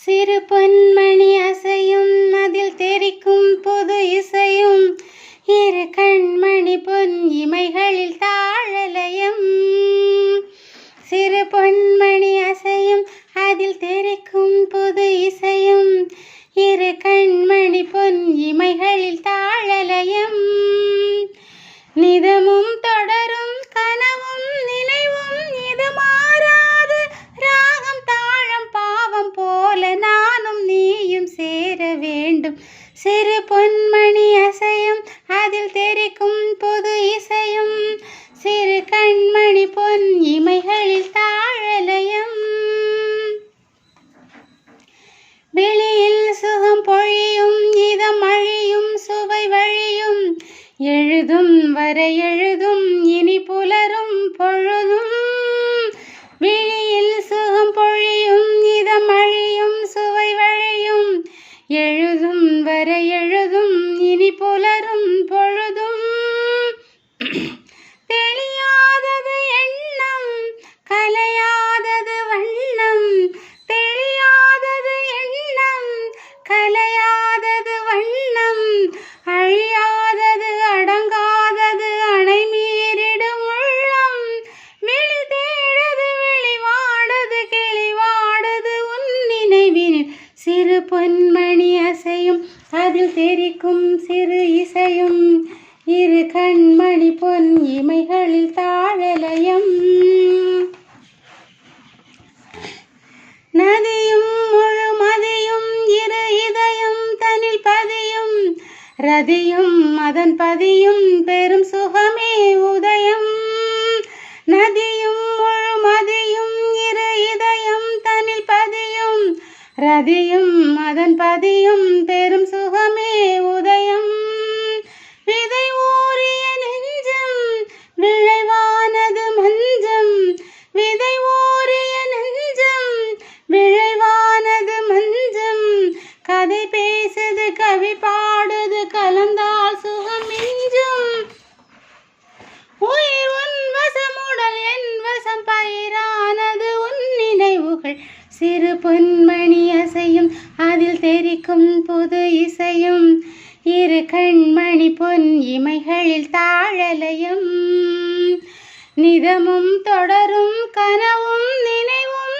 சிறு பொன்மணி அசையும் அதில் தெரிக்கும் புது இசையும் இரு கண்மணி பொன் இமைகளில் தாழலயம். சிறு பொன்மணி அசையும் அதில் தெரிக்கும் புது இசையும் இரு கண்மணி பொன் இமைகளில் தாழலயம். நிதமும் தொடரும் கனவும் நினைவும் இது மாறாது ராகம் தாழம் பாவம் போல நானும் நீயும் சேர வேண்டும். சிறு பொன்மணி அசையும் அதில் தெரிக்கும் புது இசையும் சிறு கண்மணி பொன் இமைகளில் தாழலயம். வெளியில் சுகம் பொழியும் இதம் அழியும் சுவை வழியும் எழுதும் வரை எழுதும் இனி புலரும் பொழுதும். விழியில் சுகம் பொழியும் இதம் அழியும் சுவை வழியும் எழுதும் வரை எழுதும் இனி புலரும் பொழுதும். தெளியாதது எண்ணம் கலையாதது வண்ணம் தெளியாதது எண்ணம் கலையாதது வண்ணம் அழியாதது அடங்காதது அணை மீறிடும் உள்ளம். விழி தேடது வெளிவாடது கிளிவாடது உன் நினைவினில் சிறு பொன்மணி அசையும் அதில் தெரிக்கும் சிறு இசையும் இரு கண்மணி பொன் இமைகளில் தாழலயம். நதியும் முழுமதியும் இரு இதயம் தனில் பதியும் ரதியும் அதன் பதியும் பெரும் சுகமே உதயம். நதியும் முழுமதியும் இரு இதயம் தனில் பதியும் ரதியும் அதன் பதியும் பெரும் சுகமே உதயம். விதை ஊறிய நெஞ்சம் விளைவானது மஞ்சம் விதை ஊறிய நெஞ்சம் விளைவானது மஞ்சம். கதை பேசுது கவி பாடுது கலந்தால் சுகம் மிஞ்சும். உயிர் உன் வசம் உடல் என் வசம் பயிரானது உன் நினைவுகள் சிறு பொன்மணி அசையும் அதில் தெரிக்கும் புது இசையும் இரு கண்மணி பொன் இமைகளில் தாழலயம். நிதமும் தொடரும் கனவும் நினைவும்